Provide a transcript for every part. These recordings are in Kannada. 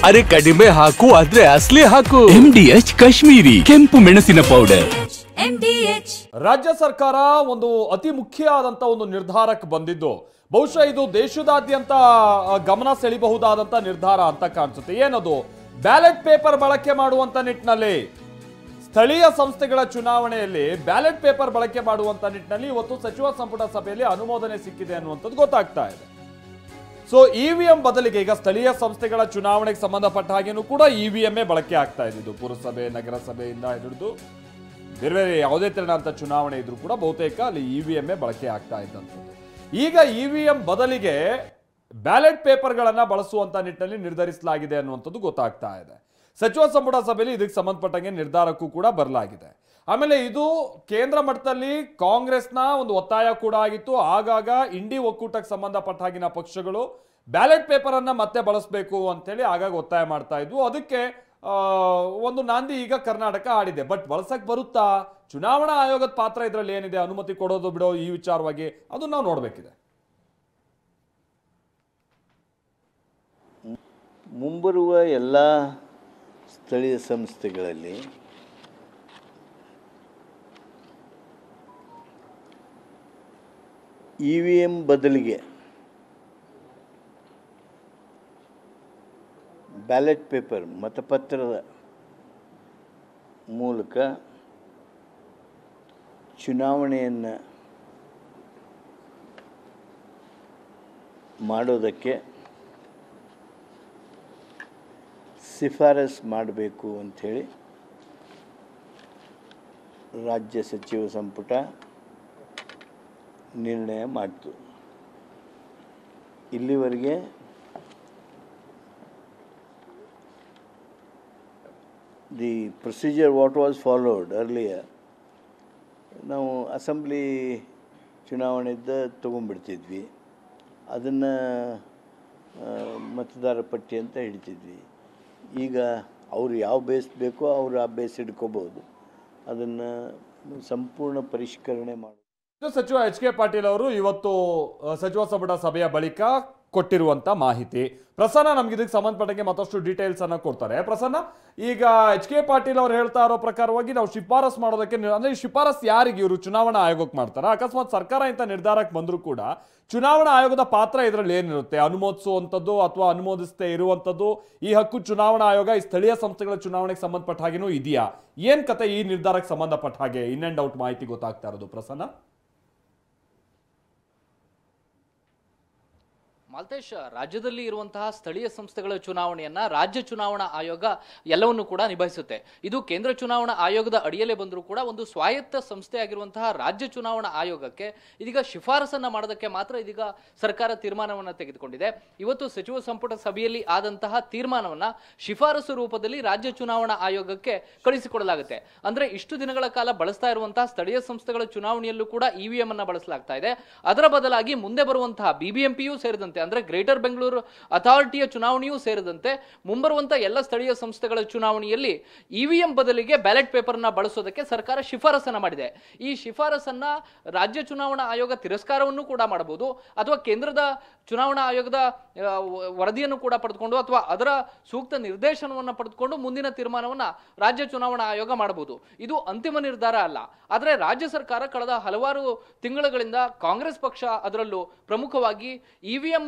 ಅರೆ ಕಡಿಮೆ ಹಾಕು ಆದ್ರೆ ಅಸಲಿ ಹಾಕು. MDH ಕಾಶ್ಮೀರಿ ಕೆಂಪು ಮೆಣಸಿನ ಪೌಡರ್. MDH. ರಾಜ್ಯ ಸರ್ಕಾರ ಒಂದು ಅತಿ ಮುಖ್ಯವಾದಂತ ಒಂದು ನಿರ್ಧಾರಕ್ಕೆ ಬಂದಿದ್ದು ಬಹುಶಃ ಇದು ದೇಶದಾದ್ಯಂತ ಗಮನ ಸೆಳೆಯಬಹುದಾದಂತ ನಿರ್ಧಾರ ಅಂತ ಕಾಣಿಸುತ್ತೆ. ಏನದು? ಬ್ಯಾಲೆಟ್ ಪೇಪರ್ ಬಳಕೆ ಮಾಡುವಂತ ನಿಟ್ಟಿನಲ್ಲಿ ಸ್ಥಳೀಯ ಸಂಸ್ಥೆಗಳ ಚುನಾವಣೆಯಲ್ಲಿ ಬ್ಯಾಲೆಟ್ ಪೇಪರ್ ಬಳಕೆ ಮಾಡುವಂತ ನಿಟ್ಟಿನಲ್ಲಿ ಇವತ್ತು ಸಚಿವ ಸಂಪುಟ ಸಭೆಯಲ್ಲಿ ಅನುಮೋದನೆ ಸಿಕ್ಕಿದೆ ಅನ್ನುವಂಥದ್ದು ಗೊತ್ತಾಗ್ತಾ ಇದೆ. ಸೊ ಇವಿಎಂ ಬದಲಿಗೆ ಈಗ ಸ್ಥಳೀಯ ಸಂಸ್ಥೆಗಳ ಚುನಾವಣೆಗೆ ಸಂಬಂಧಪಟ್ಟ ಹಾಗೇನೂ ಕೂಡ ಇವಿಎಂఏ ಬಳಕೆ ಆಗ್ತಾ ಇದ್ದು ಪುರಸಭೆ ನಗರಸಭೆಯಿಂದ ಹಿಡಿದು ಬೇರೆ ಬೇರೆ ಯಾವುದೇ ತೆರನಾದಂಥ ಚುನಾವಣೆ ಇದ್ರೂ ಕೂಡ ಬಹುತೇಕ ಅಲ್ಲಿ ಇವಿಎಂఏ ಬಳಕೆ ಆಗ್ತಾ ಇದ್ದಂಥದ್ದು. ಈಗ ಇವಿಎಂ ಬದಲಿಗೆ ಬ್ಯಾಲೆಟ್ ಪೇಪರ್ಗಳನ್ನ ಬಳಸುವಂತ ನಿಟ್ಟಿನಲ್ಲಿ ನಿರ್ಧರಿಸಲಾಗಿದೆ ಅನ್ನುವಂಥದ್ದು ಗೊತ್ತಾಗ್ತಾ ಇದೆ. ಸಚಿವ ಸಂಪುಟ ಸಭೆಯಲ್ಲಿ ಇದಕ್ಕೆ ಸಂಬಂಧಪಟ್ಟಂಗೆ ನಿರ್ಧಾರಕ್ಕೂ ಕೂಡ ಬರಲಾಗಿದೆ. ಆಮೇಲೆ ಇದು ಕೇಂದ್ರ ಮಟ್ಟದಲ್ಲಿ ಕಾಂಗ್ರೆಸ್ನ ಒಂದು ಒತ್ತಾಯ ಕೂಡ ಆಗಿತ್ತು. ಆಗಾಗ ಇಂಡಿ ಒಕ್ಕೂಟಕ್ಕೆ ಸಂಬಂಧಪಟ್ಟ ಹಾಗಿನ ಪಕ್ಷಗಳು ಬ್ಯಾಲೆಟ್ ಪೇಪರ್ ಅನ್ನ ಮತ್ತೆ ಬಳಸಬೇಕು ಅಂತೇಳಿ ಆಗಾಗ ಒತ್ತಾಯ ಮಾಡ್ತಾ ಇದ್ವು. ಅದಕ್ಕೆ ಒಂದು ನಾಂದಿ ಈಗ ಕರ್ನಾಟಕ ಆಡಿದೆ. ಬಟ್ ಬಳಸಕ್ ಬರುತ್ತಾ? ಚುನಾವಣಾ ಆಯೋಗದ ಪಾತ್ರ ಇದರಲ್ಲಿ ಏನಿದೆ? ಅನುಮತಿ ಕೊಡೋದು ಬಿಡೋ ಈ ವಿಚಾರವಾಗಿ ಅದು ನಾವು ನೋಡಬೇಕಿದೆ. ಮುಂಬರುವ ಎಲ್ಲ ಸ್ಥಳೀಯ ಸಂಸ್ಥೆಗಳಲ್ಲಿ ಇವಿಎಂ ಬದಲಿಗೆ ಬ್ಯಾಲೆಟ್ ಪೇಪರ್ ಮತಪತ್ರದ ಮೂಲಕ ಚುನಾವಣೆಯನ್ನು ಮಾಡೋದಕ್ಕೆ ಶಿಫಾರಸು ಮಾಡಬೇಕು ಅಂಥೇಳಿ ರಾಜ್ಯ ಸಚಿವ ಸಂಪುಟ ನಿರ್ಣಯ ಮಾಡಿತು. ಇಲ್ಲಿವರೆಗೆ the procedure what was followed earlier, ನಾವು ಅಸೆಂಬ್ಲಿ ಚುನಾವಣೆಯಿಂದ ತೊಗೊಂಡ್ಬಿಡ್ತಿದ್ವಿ, ಅದನ್ನು ಮತದಾರ ಪಟ್ಟಿ ಅಂತ ಹಿಡಿತಿದ್ವಿ. ಈಗ ಅವ್ರು ಯಾವ ಬೇಸ್ ಬೇಕೋ ಅವರು ಆ ಬೇಸ್ ಹಿಡ್ಕೋಬೋದು. ಅದನ್ನು ಸಂಪೂರ್ಣ ಪರಿಷ್ಕರಣೆ ಮಾಡೋದು. ಸಚಿವ HK ಪಾಟೀಲ್ ಅವರು ಇವತ್ತು ಸಚಿವ ಸಂಪುಟ ಸಭೆಯ ಬಳಿಕ ಕೊಟ್ಟಿರುವಂತ ಮಾಹಿತಿ. ಪ್ರಸನ್ನ ನಮ್ಗೆ ಇದಕ್ಕೆ ಸಂಬಂಧಪಟ್ಟಂಗೆ ಮತ್ತಷ್ಟು ಡೀಟೇಲ್ಸ್ ಅನ್ನ ಕೊಡ್ತಾರೆ. ಪ್ರಸನ್ನ, ಈಗ HK ಪಾಟೀಲ್ ಅವರು ಹೇಳ್ತಾ ಇರೋ ಪ್ರಕಾರವಾಗಿ ನಾವು ಶಿಫಾರಸ್ ಮಾಡೋದಕ್ಕೆ ಅಂದ್ರೆ ಶಿಫಾರಸ್ ಯಾರಿಗೆ? ಇವರು ಚುನಾವಣಾ ಆಯೋಗಕ್ಕೆ ಮಾಡ್ತಾರ? ಅಕಸ್ಮಾತ್ ಸರ್ಕಾರ ಇಂಥ ನಿರ್ಧಾರಕ್ಕೆ ಬಂದರೂ ಕೂಡ ಚುನಾವಣಾ ಆಯೋಗದ ಪಾತ್ರ ಇದರಲ್ಲಿ ಏನಿರುತ್ತೆ? ಅನುಮೋದಿಸುವಂಥದ್ದು ಅಥವಾ ಅನುಮೋದಿಸದೇ ಇರುವಂಥದ್ದು? ಈ ಹಕ್ಕು ಚುನಾವಣಾ ಆಯೋಗ ಈ ಸ್ಥಳೀಯ ಸಂಸ್ಥೆಗಳ ಚುನಾವಣೆಗೆ ಸಂಬಂಧಪಟ್ಟ ಹಾಗೇನೂ ಇದೆಯಾ? ಏನ್ ಕತೆ ಈ ನಿರ್ಧಾರಕ್ಕೆ ಸಂಬಂಧಪಟ್ಟ ಹಾಗೆ ಇನ್ ಅಂಡ್ ಔಟ್ ಮಾಹಿತಿ ಗೊತ್ತಾಗ್ತಾ ಇರೋದು ಪ್ರಸನ್ನ? ಮಾಲ್ತೇಶ್, ರಾಜ್ಯದಲ್ಲಿ ಇರುವಂತಹ ಸ್ಥಳೀಯ ಸಂಸ್ಥೆಗಳ ಚುನಾವಣೆಯನ್ನ ರಾಜ್ಯ ಚುನಾವಣಾ ಆಯೋಗ ಎಲ್ಲವನ್ನು ಕೂಡ ನಿಭಾಯಿಸುತ್ತೆ. ಇದು ಕೇಂದ್ರ ಚುನಾವಣಾ ಆಯೋಗದ ಅಡಿಯಲ್ಲೇ ಬಂದರೂ ಕೂಡ ಒಂದು ಸ್ವಾಯತ್ತ ಸಂಸ್ಥೆ ಆಗಿರುವಂತಹ ರಾಜ್ಯ ಚುನಾವಣಾ ಆಯೋಗಕ್ಕೆ ಇದೀಗ ಶಿಫಾರಸನ್ನ ಮಾಡೋದಕ್ಕೆ ಮಾತ್ರ ಇದೀಗ ಸರ್ಕಾರ ತೀರ್ಮಾನವನ್ನ ತೆಗೆದುಕೊಂಡಿದೆ. ಇವತ್ತು ಸಚಿವ ಸಂಪುಟ ಸಭೆಯಲ್ಲಿ ಆದಂತಹ ತೀರ್ಮಾನವನ್ನ ಶಿಫಾರಸು ರೂಪದಲ್ಲಿ ರಾಜ್ಯ ಚುನಾವಣಾ ಆಯೋಗಕ್ಕೆ ಕಳಿಸಿಕೊಡಲಾಗುತ್ತೆ. ಅಂದ್ರೆ ಇಷ್ಟು ದಿನಗಳ ಕಾಲ ಬಳಸ್ತಾ ಇರುವಂತಹ ಸ್ಥಳೀಯ ಸಂಸ್ಥೆಗಳ ಚುನಾವಣೆಯಲ್ಲೂ ಕೂಡ ಇವಿಎಂ ಅನ್ನ ಬಳಸಲಾಗ್ತಾ ಇದೆ. ಅದರ ಬದಲಾಗಿ ಮುಂದೆ ಬರುವಂತಹ ಬಿಬಿಎಂಪಿಯೂ ಸೇರಿದಂತೆ ಅಂದ್ರೆ ಗ್ರೇಟರ್ ಬೆಂಗಳೂರು ಅಥಾರಿಟಿಯ ಚುನಾವಣೆಯೂ ಸೇರಿದಂತೆ ಮುಂಬರುವಂತ ಎಲ್ಲ ಸ್ಥಳೀಯ ಸಂಸ್ಥೆಗಳ ಚುನಾವಣೆಯಲ್ಲಿ ಇವಿಎಂ ಬದಲಿಗೆ ಬ್ಯಾಲೆಟ್ ಪೇಪರ್ನ ಬಳಸೋದಕ್ಕೆ ಸರ್ಕಾರ ಶಿಫಾರಸನ್ನ ಮಾಡಿದೆ. ಈ ಶಿಫಾರಸನ್ನ ರಾಜ್ಯ ಚುನಾವಣಾ ಆಯೋಗ ತಿರಸ್ಕಾರವನ್ನು ಕೂಡ ಮಾಡಬಹುದು, ಅಥವಾ ಕೇಂದ್ರದ ಚುನಾವಣಾ ಆಯೋಗದ ವರದಿಯನ್ನು ಕೂಡ ಪಡೆದುಕೊಂಡು ಅಥವಾ ಅದರ ಸೂಕ್ತ ನಿರ್ದೇಶನವನ್ನು ಪಡೆದುಕೊಂಡು ಮುಂದಿನ ತೀರ್ಮಾನವನ್ನ ರಾಜ್ಯ ಚುನಾವಣಾ ಆಯೋಗ ಮಾಡಬಹುದು. ಇದು ಅಂತಿಮ ನಿರ್ಧಾರ ಅಲ್ಲ. ಆದರೆ ರಾಜ್ಯ ಸರ್ಕಾರ ಕಳೆದ ಹಲವಾರು ತಿಂಗಳುಗಳಿಂದ ಕಾಂಗ್ರೆಸ್ ಪಕ್ಷ ಅದರಲ್ಲೂ ಪ್ರಮುಖವಾಗಿ ಇವಿಎಂ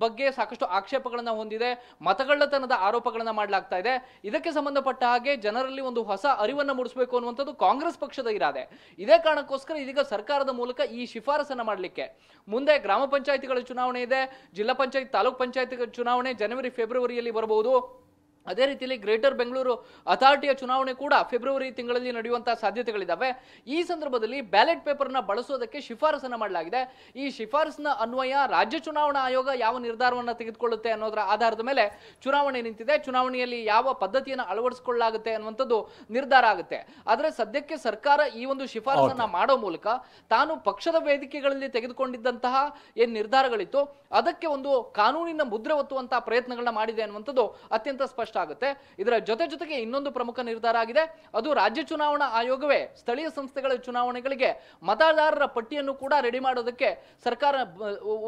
ಬಗ್ಗೆ ಸಾಕಷ್ಟು ಆಕ್ಷೇಪಗಳನ್ನ ಹೊಂದಿದೆ, ಮತಗಳ್ಳತನದ ಆರೋಪಗಳನ್ನ ಮಾಡಲಾಗ್ತಾ ಇದೆ. ಇದಕ್ಕೆ ಸಂಬಂಧಪಟ್ಟ ಹಾಗೆ ಜನರಲ್ಲಿ ಒಂದು ಹೊಸ ಅರಿವನ್ನ ಮೂಡಿಸಬೇಕು ಅನ್ನುವಂಥದ್ದು ಕಾಂಗ್ರೆಸ್ ಪಕ್ಷದ ಇರಾದೆ. ಇದೇ ಕಾರಣಕ್ಕೋಸ್ಕರ ಇದೀಗ ಸರ್ಕಾರದ ಮೂಲಕ ಈ ಶಿಫಾರಸನ್ನ ಮಾಡಲಿಕ್ಕೆ ಮುಂದೆ ಗ್ರಾಮ ಪಂಚಾಯಿತಿಗಳ ಚುನಾವಣೆ ಇದೆ, ಜಿಲ್ಲಾ ಪಂಚಾಯತ್ ತಾಲೂಕ್ ಪಂಚಾಯತ್ ಚುನಾವಣೆ ಜನವರಿ ಫೆಬ್ರವರಿಯಲ್ಲಿ ಬರಬಹುದು. ಅದೇ ರೀತಿಯಲ್ಲಿ ಗ್ರೇಟರ್ ಬೆಂಗಳೂರು ಅಥಾರಿಟಿಯ ಚುನಾವಣೆ ಕೂಡ ಫೆಬ್ರವರಿ ತಿಂಗಳಲ್ಲಿ ನಡೆಯುವಂತಹ ಸಾಧ್ಯತೆಗಳಿದ್ದಾವೆ. ಈ ಸಂದರ್ಭದಲ್ಲಿ ಬ್ಯಾಲೆಟ್ ಪೇಪರ್ನ ಬಳಸೋದಕ್ಕೆ ಶಿಫಾರಸನ್ನ ಮಾಡಲಾಗಿದೆ. ಈ ಶಿಫಾರಸ್ನ ಅನ್ವಯ ರಾಜ್ಯ ಚುನಾವಣಾ ಆಯೋಗ ಯಾವ ನಿರ್ಧಾರವನ್ನ ತೆಗೆದುಕೊಳ್ಳುತ್ತೆ ಅನ್ನೋದರ ಆಧಾರದ ಮೇಲೆ ಚುನಾವಣೆ ನಿಂತಿದೆ. ಚುನಾವಣೆಯಲ್ಲಿ ಯಾವ ಪದ್ಧತಿಯನ್ನು ಅಳವಡಿಸಿಕೊಳ್ಳಲಾಗುತ್ತೆ ಅನ್ನುವಂಥದ್ದು ನಿರ್ಧಾರ ಆಗುತ್ತೆ. ಆದರೆ ಸದ್ಯಕ್ಕೆ ಸರ್ಕಾರ ಈ ಒಂದು ಶಿಫಾರಸನ್ನ ಮಾಡೋ ಮೂಲಕ ತಾನು ಪಕ್ಷದ ವೇದಿಕೆಗಳಲ್ಲಿ ತೆಗೆದುಕೊಂಡಿದ್ದಂತಹ ಏನ್ ನಿರ್ಧಾರಗಳಿತ್ತು ಅದಕ್ಕೆ ಒಂದು ಕಾನೂನಿನ ಮುದ್ರೆ ಒತ್ತುವಂತಹ ಪ್ರಯತ್ನಗಳನ್ನ ಮಾಡಿದೆ ಅನ್ನುವಂಥದ್ದು ಅತ್ಯಂತ ಸ್ಪಷ್ಟ ಕಷ್ಟ ಆಗುತ್ತೆ. ಇದರ ಜೊತೆಗೆ ಇನ್ನೊಂದು ಪ್ರಮುಖ ನಿರ್ಧಾರ ಆಗಿದೆ, ಅದು ರಾಜ್ಯ ಚುನಾವಣಾ ಆಯೋಗವೇ ಸ್ಥಳೀಯ ಸಂಸ್ಥೆಗಳ ಚುನಾವಣೆಗಳಿಗೆ ಮತದಾರರ ಪಟ್ಟಿಯನ್ನು ಕೂಡ ರೆಡಿ ಮಾಡೋದಕ್ಕೆ ಸರ್ಕಾರ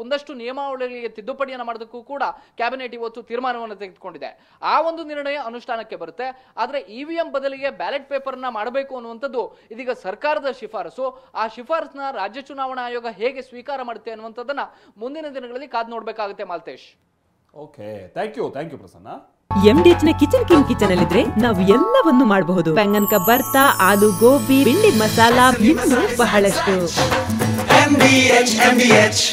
ಒಂದಷ್ಟು ನಿಯಮಾವಳಿಗಳಿಗೆ ತಿದ್ದುಪಡಿಯನ್ನು ಮಾಡೋದಕ್ಕೂ ಕೂಡ ಕ್ಯಾಬಿನೆಟ್ ಇವತ್ತು ತೀರ್ಮಾನವನ್ನು ತೆಗೆದುಕೊಂಡಿದೆ. ಆ ಒಂದು ನಿರ್ಣಯ ಅನುಷ್ಠಾನಕ್ಕೆ ಬರುತ್ತೆ. ಆದ್ರೆ ಇವಿಎಂ ಬದಲಿಗೆ ಬ್ಯಾಲೆಟ್ ಪೇಪರ್ನ ಮಾಡಬೇಕು ಅನ್ನುವಂಥದ್ದು ಇದೀಗ ಸರ್ಕಾರದ ಶಿಫಾರಸು. ಆ ಶಿಫಾರಸ್ನ ರಾಜ್ಯ ಚುನಾವಣಾ ಆಯೋಗ ಹೇಗೆ ಸ್ವೀಕಾರ ಮಾಡುತ್ತೆ ಅನ್ನುವಂಥದ್ದನ್ನ ಮುಂದಿನ ದಿನಗಳಲ್ಲಿ ಕಾದು ನೋಡ್ಬೇಕಾಗುತ್ತೆ. Malatesh, okay, thank you Prasanna. MDH ನ ಕಿಚನ್ ಅಲ್ಲಿದ್ರೆ ನಾವು ಎಲ್ಲವನ್ನು ಮಾಡಬಹುದು. ಬೆಂಗನ್ ಕಾ ಬರ್ತಾ, ಆಲೂ ಗೋಬಿ, ಭಿಂಡಿ ಮಸಾಲಾ, ಇನ್ನೂ ಬಹಳಷ್ಟು. MDH